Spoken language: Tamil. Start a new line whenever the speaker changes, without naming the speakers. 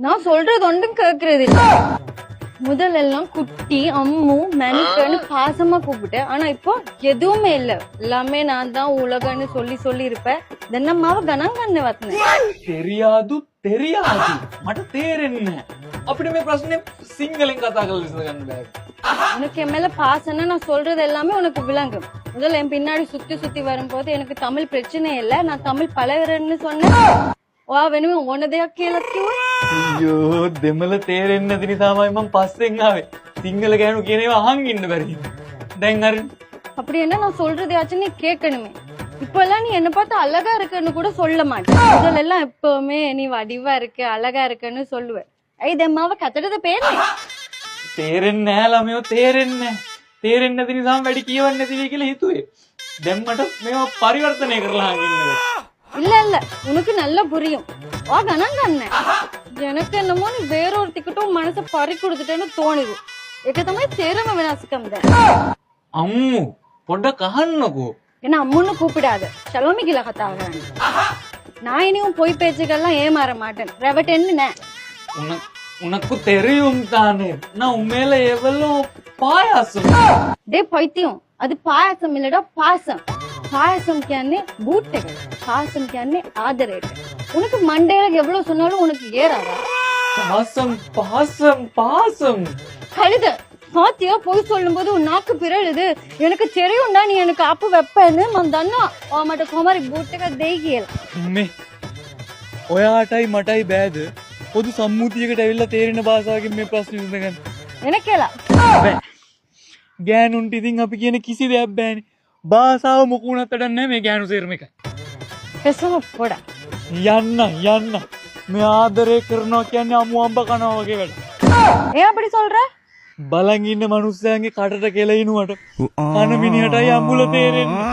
நான் சொல்றது ஒன்றும் கேக்குறது இல்ல. முதல்ல எல்லாம் குட்டி அம்மு மென்கன்னு பாசமா கூப்பிட்டேன். ஆனா இப்போ எதுவுமே இல்ல. எல்லாமே நான் தான் உலகன்னு சொல்லி சொல்லி இருப்பேன். தென்னம்மாவை கனங்கன்னு வத்தினேன்.
தெரியாது தெரியாது මට තේරෙන්නේ අපිට මේ ප්‍රශ්නේ සිංහලෙන් කතා කරලා විසඳගන්න බෑ.
உனக்கு என் மேல பாசம்னா நான் சொல்றது எல்லாமே உனக்கு விளங்கும். முதல்ல என் பின்னாடி சுத்தி சுத்தி வரும்போது எனக்கு தமிழ் பிரச்சனை இல்ல. நான் தமிழ் பழகுறேன்னு சொன்னேன். வா வேணும் உனதையா கேளக்கிவ.
අයියෝ දෙමළ තේරෙන්නේ නැති නිසාමයි මම පස්සෙන් ආවේ. සිංහල ගෑනු කියන ඒවා අහන් ඉන්න බැරි. දැන් හරි.
அப்படி என்ன நான் சொல்றதையாச்சும் நீ கேட்கணுமே. இப்ப எல்லாம் நீ என்ன பார்த்து அழகா இருக்குன்னு கூட சொல்ல மாட்டேன். முதல்ல எல்லாம் எப்பவுமே நீ வடிவா இருக்கு அழகா இருக்குன்னு சொல்லுவேன். ஐதம்மாவை கத்தடத பேரு
තේරෙන්නේ නැහැ ළමයෝ තේරෙන්නේ නැහැ. තේරෙන්නේ නැති නිසාම වැඩි කියවන්නේ නැති වෙයි කියලා හිතුවේ. දැන් මට මේවා පරිවර්තනය කරලා අහන් ඉන්න.
இல்ல இல்ல உனக்கு நல்லா புரியும். வா கனங்கண்ணே. எனக்கு என்னமோ நீ வேறொருத்திக்கிட்டும் மனசை பறி கொடுத்துட்டேன்னு தோணுது. ඒක තමයි තේරම වෙනස්කම් දැන්.
අම්මු පොඩ්ඩක් අහන්නකෝ.
என்ன அம்முன்னு கூப்பிடாத. ஷலோமி கில கத்தா කරන්නේ. நான் இனியும் போய் பேச்சுக்கெல்லாம் ஏமாற மாட்டேன். ரெவட்டேன்னு
உனக்கு தெரியும் தானே நான் உண்மையில எவ்வளவு பாயாசம்.
டேய் பைத்தியம் அது பாயாசம் இல்லடா பாசம். பாயாசம் කියන්නේ බූට් එක. பாசம் කියන්නේ ආදරයට. உனக்கு மண்டையில எவ்வளவு சொன்னாலும் உனக்கு ஏறாதா?
பாசம் பாசம் பாசம்
கழுத பாத்தியா போய் சொல்லும் போது உன் நாக்கு பிறழுது. எனக்கு தெரியும்டா நீ எனக்கு அப்ப வைப்பேன்னு நான் தன்னா මට කොහමරි බූට් එක දෙයි කියලා.
මේ ඔයාටයි මටයි බෑද පොදු සම්මුතියකට ඇවිල්ලා තේරෙන භාෂාවකින් මේ ප්‍රශ්නේ විසඳගන්න.
எனக்கேලා
බෑ. ගෑනුන්ට ඉතින් අපි කියන කිසි දෙයක් බෑනේ. භාෂාව මොකුණත් වැඩක් නැහැ මේ ගෑනු සේරම එකයි.
pesama poda.
යන්න මේ ආදරය කරනවා කියන්නේ අමු අම්බ කනවා වගේ වැඩ.
ஏன் அப்படி சொல்ற?
බලන් ඉන්න මිනිස්සුන්ගේ කටට කෙලිනුවට අන මිනිහටයි අම්බුල තේරෙන්නේ.